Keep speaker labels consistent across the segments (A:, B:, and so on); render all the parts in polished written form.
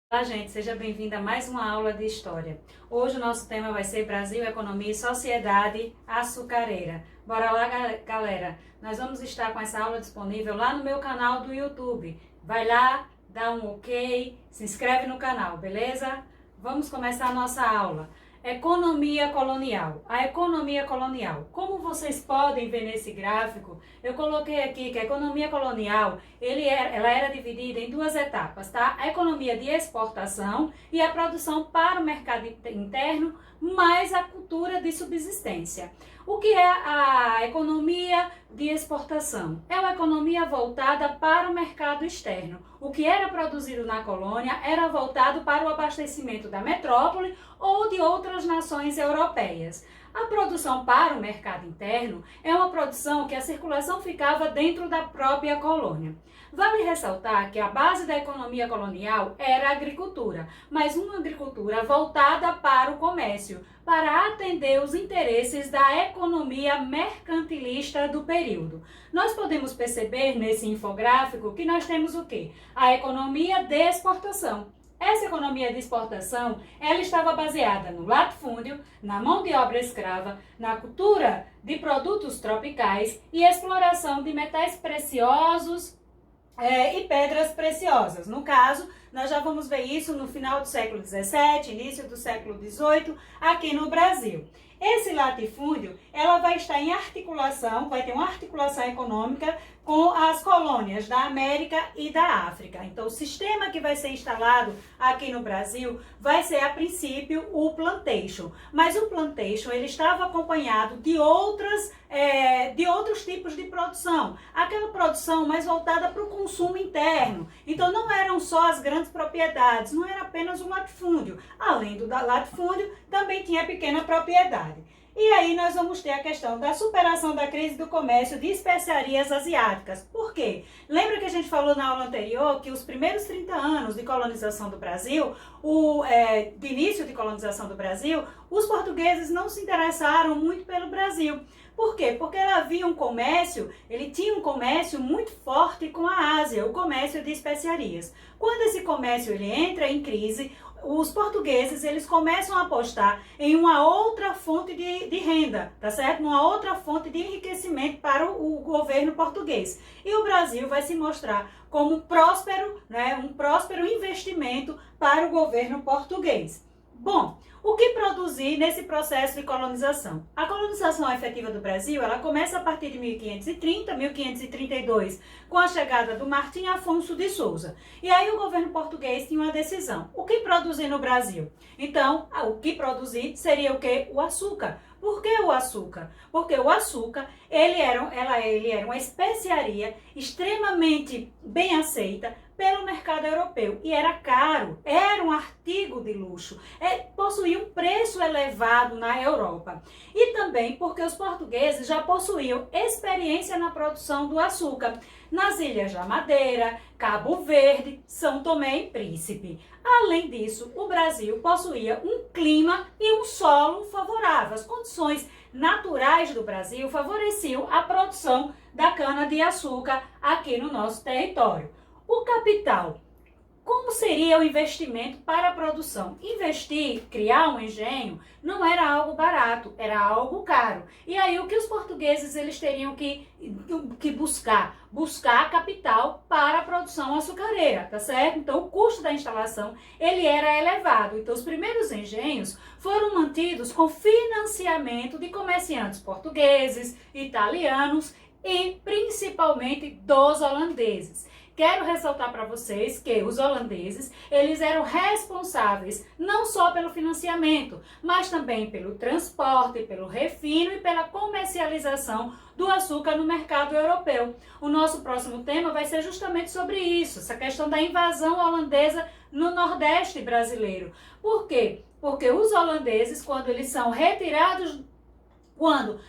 A: Olá, gente, seja bem-vinda a mais uma aula de História. Hoje o nosso tema vai ser Brasil, Economia e Sociedade Açucareira. Bora lá, galera! Nós vamos estar com essa aula disponível lá no meu canal do YouTube. Vai lá, dá um ok, se inscreve no canal, beleza? Vamos começar a nossa aula. Economia colonial. A economia colonial. Como vocês podem ver nesse gráfico, eu coloquei aqui que a economia colonial, ela era dividida em duas etapas, tá? A economia de exportação e a produção para o mercado interno, mais a cultura de subsistência. O que é a economia de exportação? É uma economia voltada para o mercado externo. O que era produzido na colônia era voltado para o abastecimento da metrópole ou de outras nações europeias. A produção para o mercado interno é uma produção que a circulação ficava dentro da própria colônia. Vale ressaltar que a base da economia colonial era a agricultura, mas uma agricultura voltada para o comércio, para atender os interesses da economia mercantilista do período. Nós podemos perceber nesse infográfico que nós temos o quê? A economia de exportação. Essa economia de exportação, ela estava baseada no latifúndio, na mão de obra escrava, na cultura de produtos tropicais e exploração de metais preciosos e pedras preciosas. No caso, nós já vamos ver isso no final do século XVII, início do século XVIII, aqui no Brasil. Esse latifúndio, ela vai estar em articulação, vai ter uma articulação econômica com as colônias da América e da África. Então, o sistema que vai ser instalado aqui no Brasil vai ser, a princípio, o plantation. Mas o plantation, ele estava acompanhado de outros tipos de produção. Aquela produção mais voltada para o consumo interno. Então, não eram só as grandes propriedades, não era apenas um latifúndio. Além do latifúndio, também tinha pequena propriedade. E aí nós vamos ter a questão da superação da crise do comércio de especiarias asiáticas. Por quê? Lembra que a gente falou na aula anterior que os primeiros 30 anos de colonização do Brasil, de início de colonização do Brasil, os portugueses não se interessaram muito pelo Brasil. Por quê? Porque ele tinha um comércio muito forte com a Ásia, o comércio de especiarias. Quando esse comércio ele entra em crise, os portugueses, eles começam a apostar em uma outra fonte de renda, tá certo? Uma outra fonte de enriquecimento para o governo português. E o Brasil vai se mostrar como um próspero investimento para o governo português. Bom, o que produzir nesse processo de colonização? A colonização efetiva do Brasil, ela começa a partir de 1530, 1532, com a chegada do Martim Afonso de Souza. E aí o governo português tinha uma decisão. O que produzir no Brasil? Então, o que produzir seria o quê? O açúcar. Por que o açúcar? Porque o açúcar, ele era uma especiaria extremamente bem aceita pelo mercado europeu e era caro, era um artigo de luxo, possuía um preço elevado na Europa. E também porque os portugueses já possuíam experiência na produção do açúcar nas Ilhas da Madeira, Cabo Verde, São Tomé e Príncipe. Além disso, o Brasil possuía um clima e um solo favorável. As condições naturais do Brasil favoreciam a produção da cana-de-açúcar aqui no nosso território. O capital. Como seria o investimento para a produção? Criar um engenho, não era algo barato, era algo caro. E aí o que os portugueses eles teriam que buscar? Buscar capital para a produção açucareira, tá certo? Então o custo da instalação ele era elevado. Então os primeiros engenhos foram mantidos com financiamento de comerciantes portugueses, italianos e principalmente dos holandeses. Quero ressaltar para vocês que os holandeses, eles eram responsáveis não só pelo financiamento, mas também pelo transporte, pelo refino e pela comercialização do açúcar no mercado europeu. O nosso próximo tema vai ser justamente sobre isso, essa questão da invasão holandesa no Nordeste brasileiro. Por quê? Porque os holandeses, quando eles são retirados, quando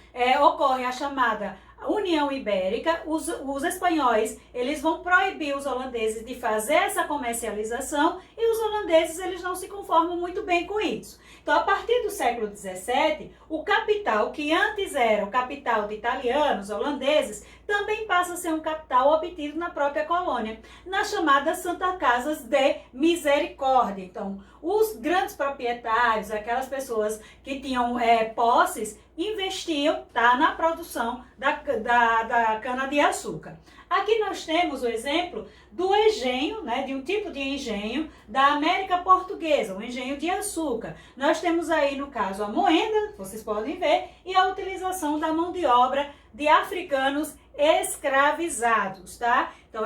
A: ocorre a chamada União Ibérica, os espanhóis, eles vão proibir os holandeses de fazer essa comercialização e os holandeses, eles não se conformam muito bem com isso. Então, a partir do século XVII, o capital, que antes era o capital de italianos, holandeses, também passa a ser um capital obtido na própria colônia, nas chamadas Santa Casas de Misericórdia. Então, os grandes proprietários, aquelas pessoas que tinham posses, investiam, tá, na produção da cana-de-açúcar. Aqui nós temos o exemplo do engenho, né, de um tipo de engenho da América Portuguesa, o engenho de açúcar. Nós temos aí, no caso, a moenda, vocês podem ver, e a utilização da mão de obra de africanos escravizados, tá? Então,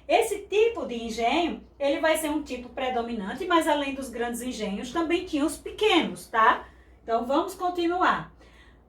A: esse tipo de engenho, ele vai ser um tipo predominante, mas além dos grandes engenhos, também tinha os pequenos, tá? Então, vamos continuar.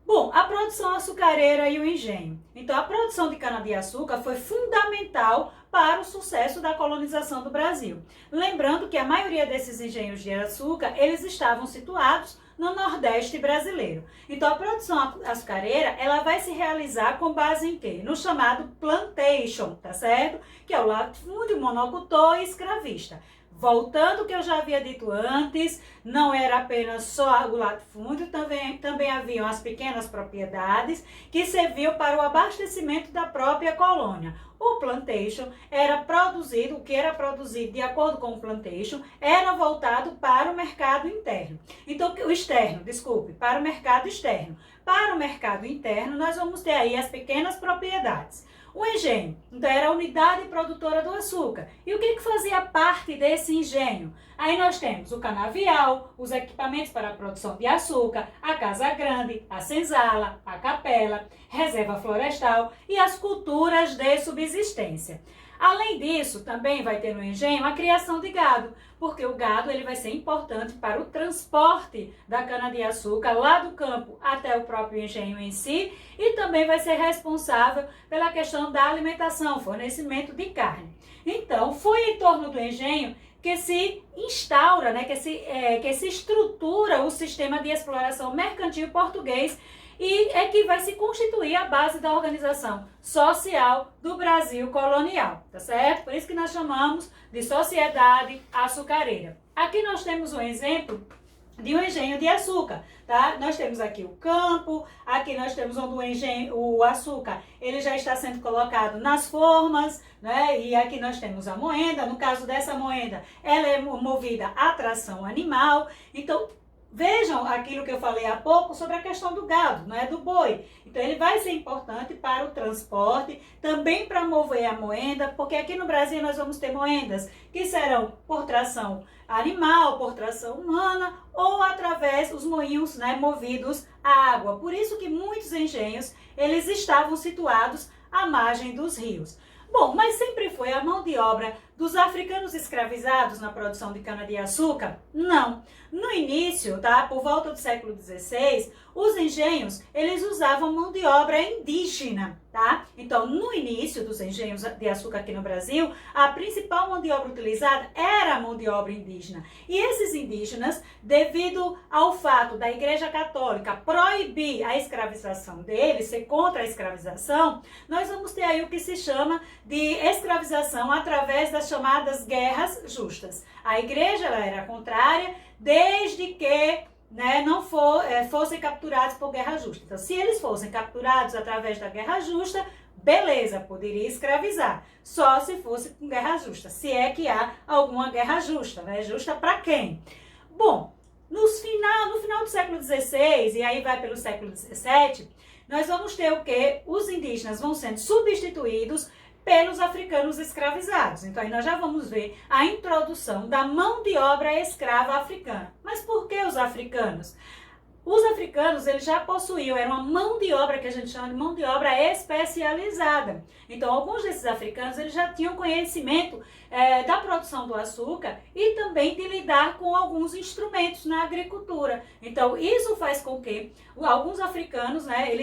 A: Bom, a produção açucareira e o engenho. Então, a produção de cana-de-açúcar foi fundamental para o sucesso da colonização do Brasil. Lembrando que a maioria desses engenhos de açúcar, eles estavam situados no Nordeste brasileiro. Então, a produção açucareira, ela vai se realizar com base em quê? No chamado plantation, tá certo? Que é o latifúndio, monocultor e escravista. Voltando ao que eu já havia dito antes, não era apenas só o latifúndio, também haviam as pequenas propriedades que serviam para o abastecimento da própria colônia. O plantation era produzido, o que era produzido de acordo com o plantation, era voltado para o mercado interno. Então, para o mercado externo. Para o mercado interno, nós vamos ter aí as pequenas propriedades. O engenho, então, era a unidade produtora do açúcar. E o que fazia parte desse engenho? Aí nós temos o canavial, os equipamentos para a produção de açúcar, a casa grande, a senzala, a capela, reserva florestal e as culturas de subsistência. Além disso, também vai ter no engenho a criação de gado, porque o gado ele vai ser importante para o transporte da cana-de-açúcar lá do campo até o próprio engenho em si e também vai ser responsável pela questão da alimentação, fornecimento de carne. Então, foi em torno do engenho que se instaura, né, que se estrutura o sistema de exploração mercantil português e é que vai se constituir a base da organização social do Brasil colonial, tá certo? Por isso que nós chamamos de sociedade açucareira. Aqui nós temos um exemplo de um engenho de açúcar, tá? Nós temos aqui o campo, aqui nós temos onde o açúcar, ele já está sendo colocado nas formas, né? E aqui nós temos a moenda, no caso dessa moenda, ela é movida à tração animal, então vejam aquilo que eu falei há pouco sobre a questão do gado, não é, do boi. Então, ele vai ser importante para o transporte, também para mover a moenda, porque aqui no Brasil nós vamos ter moendas que serão por tração animal, por tração humana, ou através dos moinhos, né, movidos à água. Por isso que muitos engenhos, eles estavam situados à margem dos rios. Bom, mas sempre foi a mão de obra dos africanos escravizados na produção de cana-de-açúcar? Não. No início, tá, por volta do século XVI, os engenhos, eles usavam mão de obra indígena, tá? Então, no início dos engenhos de açúcar aqui no Brasil, a principal mão de obra utilizada era a mão de obra indígena. E esses indígenas, devido ao fato da Igreja Católica proibir a escravização deles, ser contra a escravização, nós vamos ter aí o que se chama de escravização através das chamadas guerras justas. A igreja ela era contrária desde que, né, não fossem capturados por guerra justa. Então, se eles fossem capturados através da guerra justa, beleza, poderia escravizar. Só se fosse com guerra justa. Se é que há alguma guerra justa, né? Justa para quem? Bom, no final do século XVI, e aí vai pelo século XVII, nós vamos ter o quê? Os indígenas vão sendo substituídos pelos africanos escravizados. Então, aí nós já vamos ver a introdução da mão de obra escrava africana. Mas por que os africanos? Os africanos, eles já possuíam, era uma mão de obra que a gente chama de mão de obra especializada. Então, alguns desses africanos, eles já tinham conhecimento da produção do açúcar e também de lidar com alguns instrumentos na agricultura. Então, isso faz com que alguns africanos, né,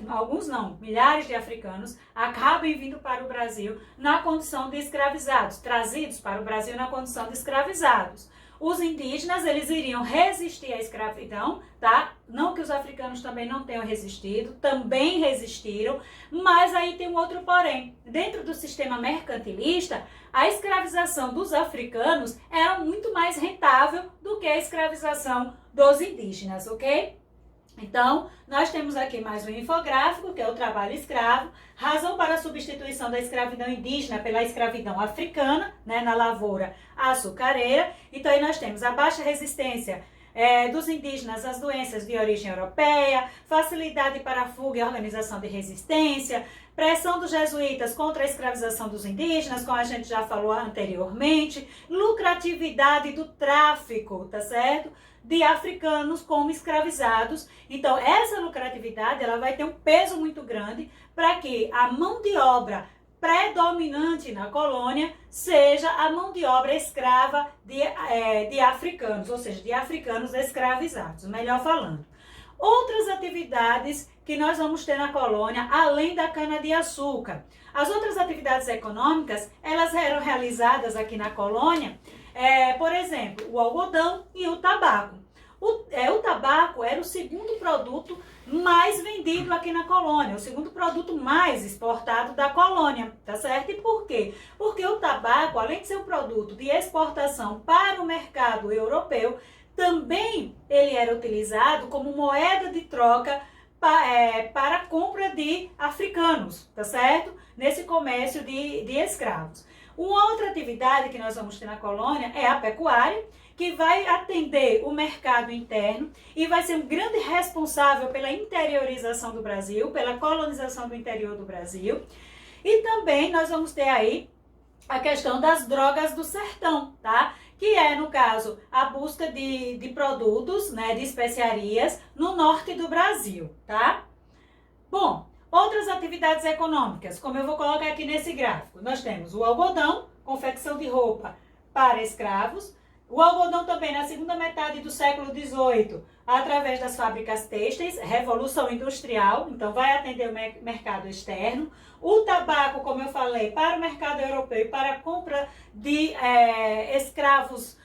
A: alguns não, milhares de africanos, acabem vindo para o Brasil na condição de escravizados, trazidos para o Brasil na condição de escravizados. Os indígenas, eles iriam resistir à escravidão, tá? Não que os africanos também não tenham resistido, também resistiram, mas aí tem um outro porém. Dentro do sistema mercantilista, a escravização dos africanos era muito mais rentável do que a escravização dos indígenas, ok? Então, nós temos aqui mais um infográfico, que é o trabalho escravo, razão para a substituição da escravidão indígena pela escravidão africana, né, na lavoura açucareira. Então, aí nós temos a baixa resistência dos indígenas às doenças de origem europeia, facilidade para a fuga e organização de resistência, pressão dos jesuítas contra a escravização dos indígenas, como a gente já falou anteriormente, lucratividade do tráfico, tá certo? De africanos como escravizados. Então, essa lucratividade ela vai ter um peso muito grande para que a mão de obra predominante na colônia seja a mão de obra escrava de africanos, ou seja, de africanos escravizados, melhor falando. Outras atividades que nós vamos ter na colônia, além da cana-de-açúcar. As outras atividades econômicas, elas eram realizadas aqui na colônia, por exemplo, o algodão e o tabaco. O tabaco era o segundo produto mais vendido aqui na colônia, o segundo produto mais exportado da colônia, tá certo? E por quê? Porque o tabaco, além de ser um produto de exportação para o mercado europeu, também ele era utilizado como moeda de troca para a compra de africanos, tá certo? Nesse comércio de escravos. Uma outra atividade que nós vamos ter na colônia é a pecuária, que vai atender o mercado interno e vai ser um grande responsável pela interiorização do Brasil, pela colonização do interior do Brasil. E também nós vamos ter aí a questão das drogas do sertão, tá? Que é, no caso, a busca de produtos, né, de especiarias no norte do Brasil, tá? Bom, outras atividades econômicas, como eu vou colocar aqui nesse gráfico, nós temos o algodão, confecção de roupa para escravos, o algodão também na segunda metade do século XVIII, através das fábricas têxteis, revolução industrial, então vai atender o mercado externo. O tabaco, como eu falei, para o mercado europeu e para a compra de escravos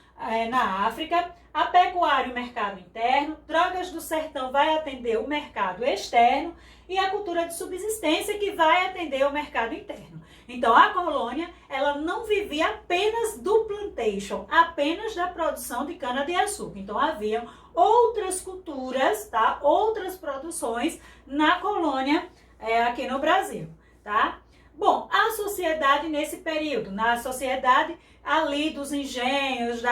A: na África. A pecuária, o mercado interno. Drogas do sertão vai atender o mercado externo. E a cultura de subsistência, que vai atender o mercado interno. Então, a colônia, ela não vivia apenas do plantation, apenas da produção de cana-de-açúcar. Então, haviam outras culturas, tá? Outras produções na colônia aqui no Brasil, tá? Bom, a sociedade nesse período, na sociedade ali dos engenhos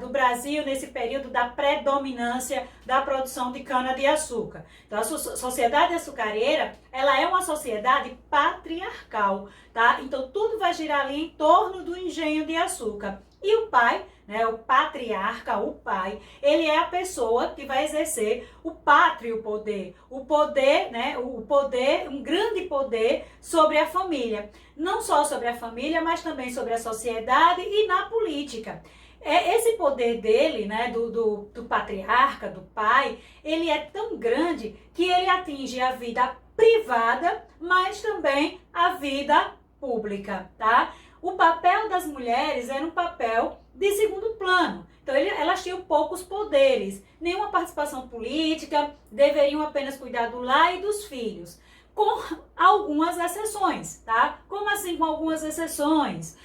A: do Brasil, nesse período da predominância da produção de cana-de-açúcar. Então, a sociedade açucareira, ela é uma sociedade patriarcal, tá? Então, tudo vai girar ali em torno do engenho de açúcar. E o pai, né, o patriarca, o pai, ele é a pessoa que vai exercer o pátrio poder, né, um grande poder sobre a família. Não só sobre a família, mas também sobre a sociedade e na política. Esse poder dele, né, do patriarca, do pai, ele é tão grande que ele atinge a vida privada, mas também a vida pública, tá? O papel das mulheres era um papel de segundo plano. Então, elas tinham poucos poderes, nenhuma participação política, deveriam apenas cuidar do lar e dos filhos, com algumas exceções, tá? Como assim com algumas exceções?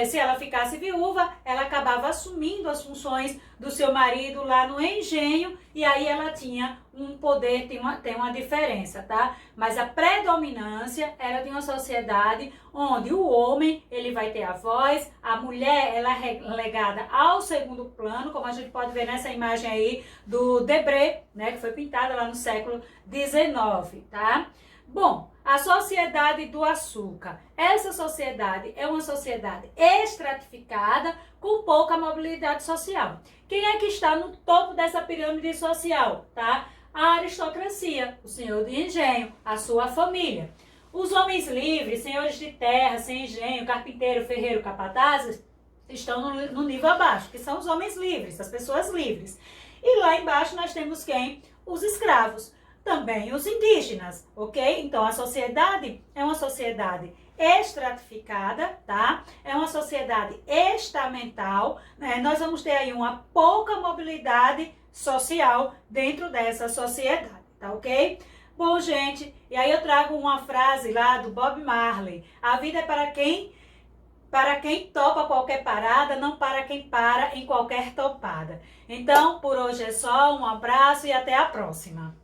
A: Se ela ficasse viúva, ela acabava assumindo as funções do seu marido lá no engenho, e aí ela tinha um poder, tem uma diferença, tá? Mas a predominância era de uma sociedade onde o homem, ele vai ter a voz, a mulher, ela é relegada ao segundo plano, como a gente pode ver nessa imagem aí do Debré, né, que foi pintada lá no século XIX, tá? Bom, a sociedade do açúcar. Essa sociedade é uma sociedade estratificada com pouca mobilidade social. Quem é que está no topo dessa pirâmide social, tá? A aristocracia, o senhor de engenho, a sua família. Os homens livres, senhores de terra, sem engenho, carpinteiro, ferreiro, capatazes, estão no nível abaixo, que são os homens livres, as pessoas livres. E lá embaixo nós temos quem? Os escravos. Também os indígenas, ok? Então, a sociedade é uma sociedade estratificada, tá? É uma sociedade estamental, né? Nós vamos ter aí uma pouca mobilidade social dentro dessa sociedade, tá ok? Bom, gente, e aí eu trago uma frase lá do Bob Marley. A vida é para quem topa qualquer parada, não para quem para em qualquer topada. Então, por hoje é só, um abraço e até a próxima.